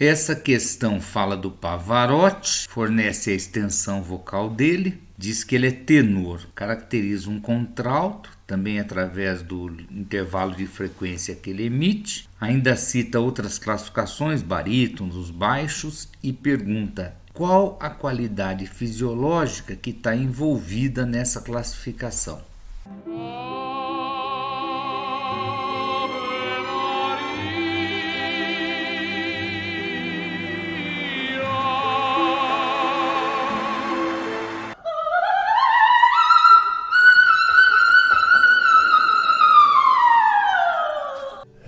Essa questão fala do Pavarotti, fornece a extensão vocal dele, diz que ele é tenor, caracteriza um contralto, também através do intervalo de frequência que ele emite. Ainda cita outras classificações, barítonos, baixos, e pergunta qual a qualidade fisiológica que está envolvida nessa classificação.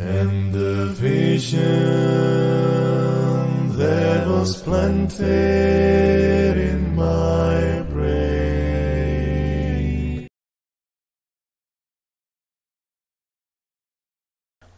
And the vision that was planted in my brain.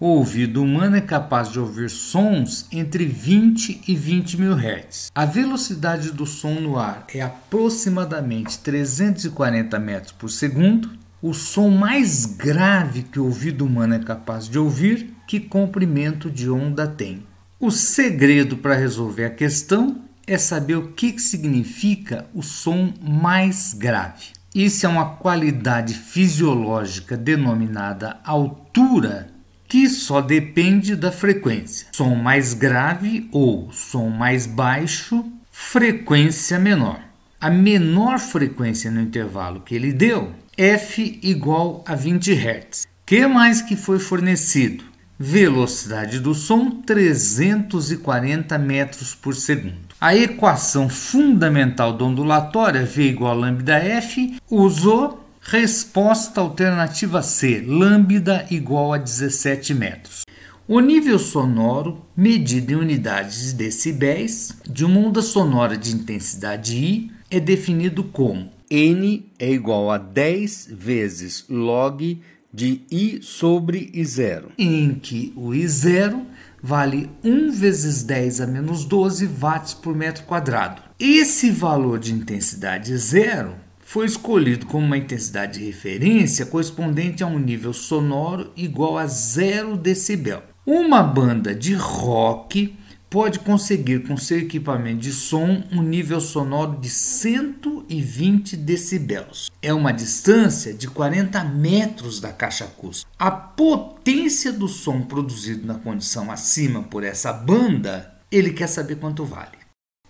O ouvido humano é capaz de ouvir sons entre 20 e 20 mil Hz. A velocidade do som no ar é aproximadamente 340 metros por segundo. O som mais grave que o ouvido humano é capaz de ouvir, que comprimento de onda tem. O segredo para resolver a questão é saber o que significa o som mais grave. Isso é uma qualidade fisiológica denominada altura, que só depende da frequência. Som mais grave ou som mais baixo, frequência menor. A menor frequência no intervalo que ele deu, F igual a 20 Hz. Que mais que foi fornecido? Velocidade do som 340 metros por segundo. A equação fundamental da ondulatória, V igual a lambda F, usou resposta alternativa C, lambda igual a 17 metros. O nível sonoro, medido em unidades de decibéis, de uma onda sonora de intensidade I, é definido como N é igual a 10 vezes log de I sobre I0, em que o I0 vale 1 vezes 10 a menos 12 watts por metro quadrado. Esse valor de intensidade zero foi escolhido como uma intensidade de referência correspondente a um nível sonoro igual a 0 decibel. Uma banda de rock pode conseguir com seu equipamento de som um nível sonoro de 120 decibéis. É uma distância de 40 metros da caixa acústica. A potência do som produzido na condição acima por essa banda, ele quer saber quanto vale.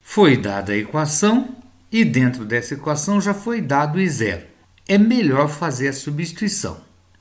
Foi dada a equação e dentro dessa equação já foi dado o I0. É melhor fazer a substituição.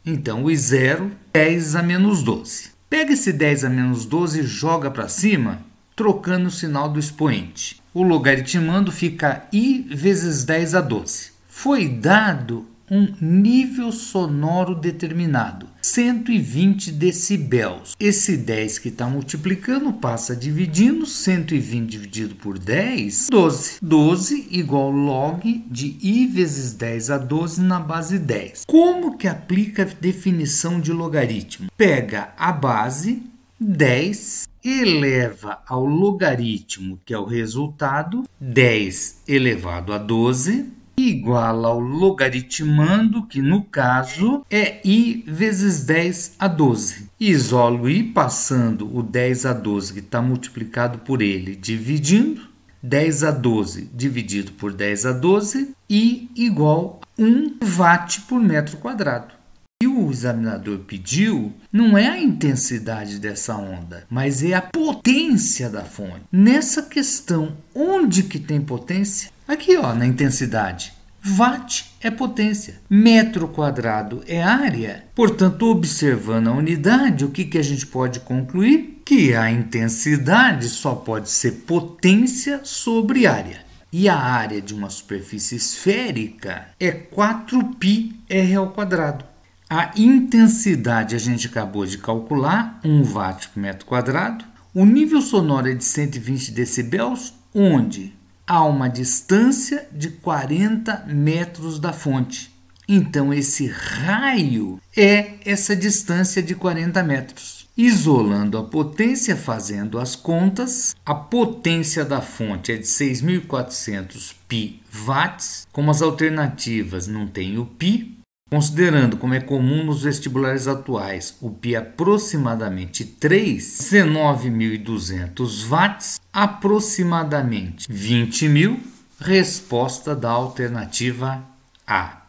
Então o I0, 10 a menos 12. Pega esse 10 a menos 12 e joga para cima, trocando o sinal do expoente. O logaritmando fica I vezes 10 a 12. Foi dado um nível sonoro determinado, 120 decibéis. Esse 10 que está multiplicando passa dividindo, 120 dividido por 10, 12. 12 igual log de I vezes 10 a 12 na base 10. Como que aplica a definição de logaritmo? Pega a base 10, eleva ao logaritmo, que é o resultado, 10 elevado a 12, igual ao logaritmando, que no caso é I vezes 10 a 12. Isolo I passando o 10 a 12 que está multiplicado por ele, dividindo, 10 a 12 dividido por 10 a 12, I igual a 1 watt por metro quadrado. O que o examinador pediu não é a intensidade dessa onda, mas é a potência da fonte. Nessa questão, onde que tem potência? Aqui, ó, na intensidade. Watt é potência, metro quadrado é área. Portanto, observando a unidade, o que a gente pode concluir? Que a intensidade só pode ser potência sobre área. E a área de uma superfície esférica é 4πr ao quadrado. A intensidade a gente acabou de calcular, 1 watt por metro quadrado. O nível sonoro é de 120 decibéis, onde há uma distância de 40 metros da fonte. Então, esse raio é essa distância de 40 metros. Isolando a potência, fazendo as contas, a potência da fonte é de 6.400 pi watts. Como as alternativas não tem o pi, Considerando, como é comum nos vestibulares atuais, o pi aproximadamente 3, 19.200 watts, aproximadamente 20.000, resposta da alternativa A.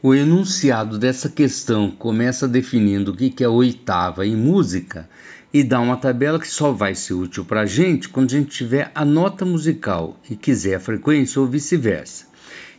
O enunciado dessa questão começa definindo o que é oitava em música e dá uma tabela que só vai ser útil para a gente quando a gente tiver a nota musical e quiser a frequência ou vice-versa.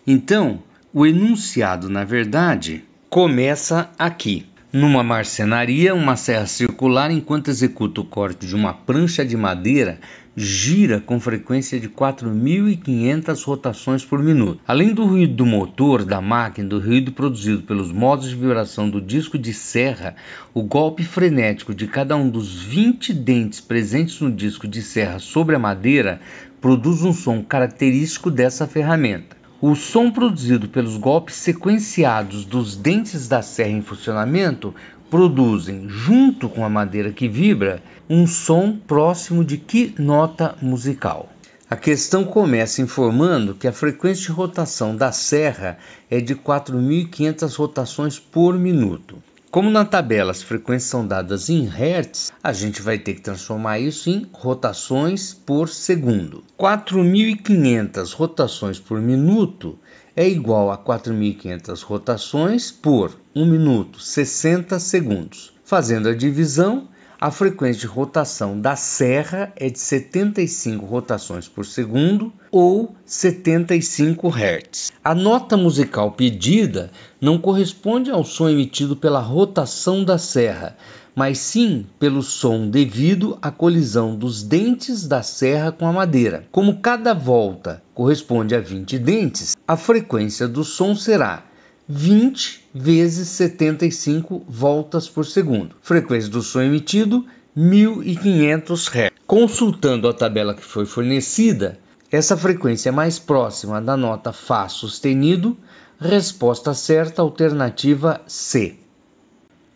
Então, o enunciado, na verdade, começa aqui. Numa marcenaria, uma serra circular, enquanto executa o corte de uma prancha de madeira, gira com frequência de 4.500 rotações por minuto. Além do ruído do motor, da máquina, do ruído produzido pelos modos de vibração do disco de serra, o golpe frenético de cada um dos 20 dentes presentes no disco de serra sobre a madeira produz um som característico dessa ferramenta. O som produzido pelos golpes sequenciados dos dentes da serra em funcionamento produzem, junto com a madeira que vibra, um som próximo de que nota musical? A questão começa informando que a frequência de rotação da serra é de 4.500 rotações por minuto. Como na tabela as frequências são dadas em Hz, a gente vai ter que transformar isso em rotações por segundo. 4.500 rotações por minuto é igual a 4.500 rotações por 1 minuto, 60 segundos. Fazendo a divisão, a frequência de rotação da serra é de 75 rotações por segundo ou 75 Hz. A nota musical pedida não corresponde ao som emitido pela rotação da serra, mas sim pelo som devido à colisão dos dentes da serra com a madeira. Como cada volta corresponde a 20 dentes, a frequência do som será 20 vezes 75 voltas por segundo. Frequência do som emitido, 1.500 Hz. Consultando a tabela que foi fornecida, essa frequência é mais próxima da nota Fá sustenido. Resposta certa, alternativa C.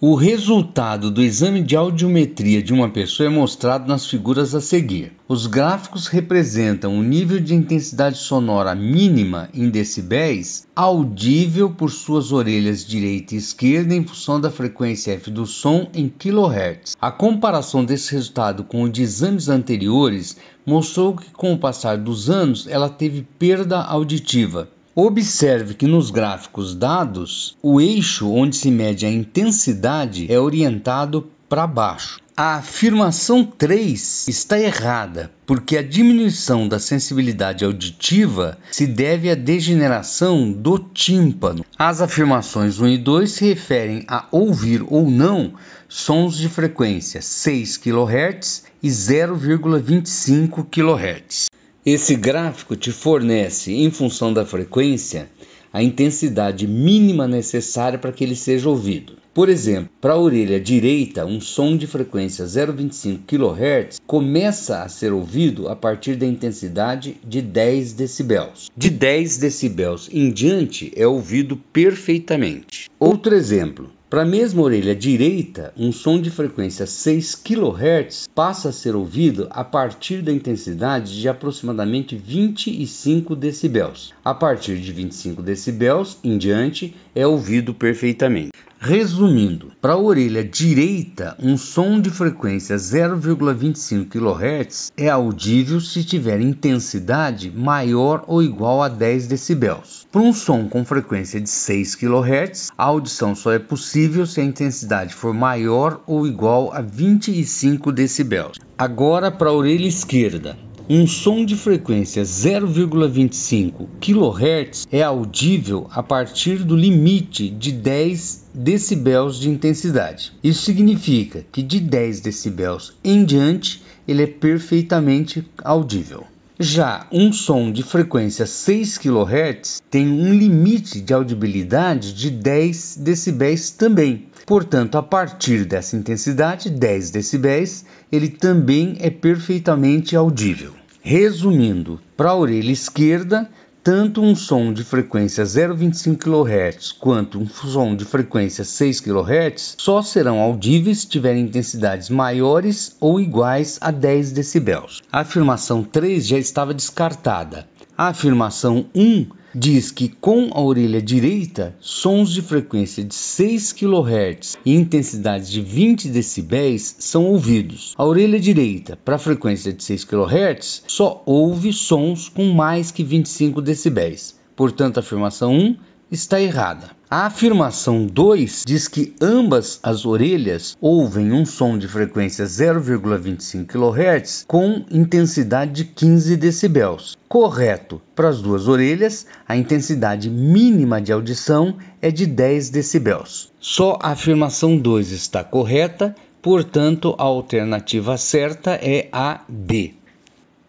O resultado do exame de audiometria de uma pessoa é mostrado nas figuras a seguir. Os gráficos representam o nível de intensidade sonora mínima em decibéis audível por suas orelhas direita e esquerda em função da frequência F do som em kHz. A comparação desse resultado com o de exames anteriores mostrou que, com o passar dos anos, ela teve perda auditiva. Observe que nos gráficos dados, o eixo onde se mede a intensidade é orientado para baixo. A afirmação 3 está errada, porque a diminuição da sensibilidade auditiva se deve à degeneração do tímpano. As afirmações 1 e 2 se referem a ouvir ou não sons de frequência 6 kHz e 0,25 kHz. Esse gráfico te fornece, em função da frequência, a intensidade mínima necessária para que ele seja ouvido. Por exemplo, para a orelha direita, um som de frequência 0,25 kHz começa a ser ouvido a partir da intensidade de 10 decibéis. De 10 decibéis em diante é ouvido perfeitamente. Outro exemplo. Para a mesma orelha direita, um som de frequência 6 kHz passa a ser ouvido a partir da intensidade de aproximadamente 25 decibéis. A partir de 25 decibéis em diante é ouvido perfeitamente. Resumindo, para a orelha direita, um som de frequência 0,25 kHz é audível se tiver intensidade maior ou igual a 10 decibéis. Para um som com frequência de 6 kHz, a audição só é possível se a intensidade for maior ou igual a 25 decibéis. Agora, para a orelha esquerda. Um som de frequência 0,25 kHz é audível a partir do limite de 10 decibéis de intensidade. Isso significa que de 10 decibéis em diante ele é perfeitamente audível. Já um som de frequência 6 kHz tem um limite de audibilidade de 10 decibéis também. Portanto, a partir dessa intensidade, 10 decibéis, ele também é perfeitamente audível. Resumindo, para a orelha esquerda, tanto um som de frequência 0,25 kHz quanto um som de frequência 6 kHz só serão audíveis se tiverem intensidades maiores ou iguais a 10 decibéis. A afirmação 3 já estava descartada. A afirmação 1 diz que com a orelha direita, sons de frequência de 6 kHz e intensidade de 20 dB são ouvidos. A orelha direita, para a frequência de 6 kHz, só ouve sons com mais que 25 dB. Portanto, a afirmação 1 está errada. A afirmação 2 diz que ambas as orelhas ouvem um som de frequência 0,25 kHz com intensidade de 15 dB. Correto. Para as duas orelhas, a intensidade mínima de audição é de 10 dB. Só a afirmação 2 está correta, portanto, a alternativa certa é a B.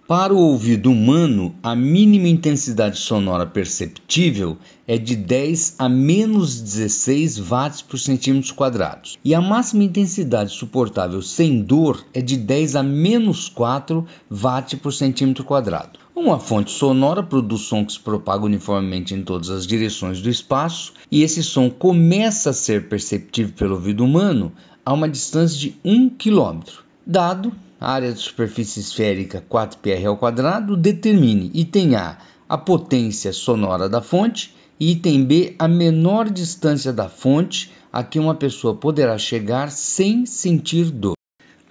Para o ouvido humano, a mínima intensidade sonora perceptível é de 10 a menos 16 watts por centímetro quadrados. E a máxima intensidade suportável sem dor é de 10 a menos 4 watts por centímetro quadrado. Uma fonte sonora produz som que se propaga uniformemente em todas as direções do espaço, e esse som começa a ser perceptível pelo ouvido humano a uma distância de 1 km. Dado a área de superfície esférica 4πr², determine item A, a potência sonora da fonte, e item B, a menor distância da fonte a que uma pessoa poderá chegar sem sentir dor.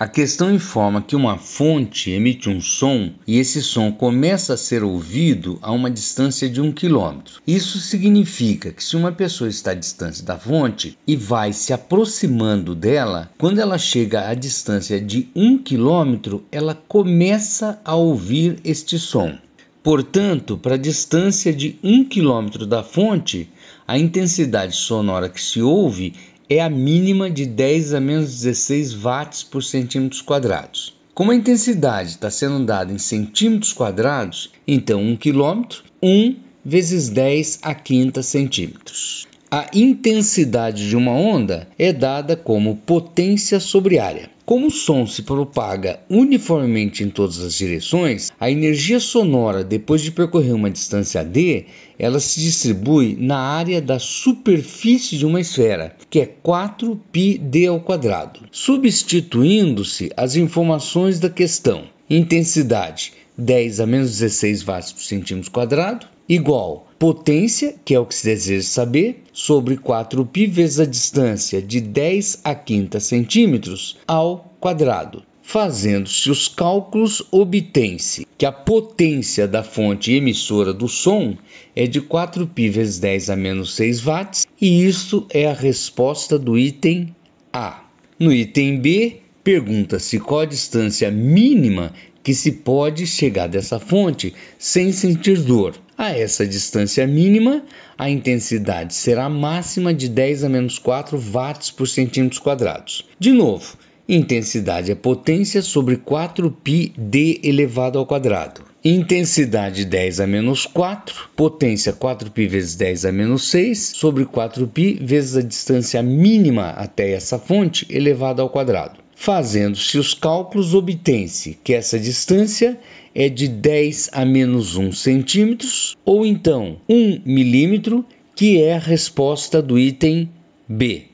A questão informa que uma fonte emite um som e esse som começa a ser ouvido a uma distância de 1 km. Isso significa que se uma pessoa está à distância da fonte e vai se aproximando dela, quando ela chega à distância de 1 km, ela começa a ouvir este som. Portanto, para a distância de 1 km da fonte, a intensidade sonora que se ouve é a mínima de 10 a menos 16 watts por centímetros quadrados. Como a intensidade está sendo dada em centímetros quadrados, então 1 km, 1 vezes 10 a quinta centímetros. A intensidade de uma onda é dada como potência sobre área. Como o som se propaga uniformemente em todas as direções, a energia sonora, depois de percorrer uma distância d, ela se distribui na área da superfície de uma esfera, que é 4πd², substituindo-se as informações da questão. Intensidade 10 a menos 16 watts por centímetro quadrado, igual potência, que é o que se deseja saber, sobre 4π vezes a distância de 10 a quinta centímetros ao quadrado. Fazendo-se os cálculos, obtém-se que a potência da fonte emissora do som é de 4π vezes 10 a menos 6 watts, e isso é a resposta do item A. No item B, pergunta-se qual a distância mínima que se pode chegar dessa fonte sem sentir dor. A essa distância mínima, a intensidade será máxima de 10 a menos 4 watts por centímetros quadrados. De novo, intensidade é potência sobre 4πd². Intensidade 10 a menos 4, potência 4π vezes 10 a menos 6, sobre 4π vezes a distância mínima até essa fonte elevado ao quadrado. Fazendo-se os cálculos, obtém-se que essa distância é de 10 a menos 1 centímetros, ou então 1 milímetro, que é a resposta do item B.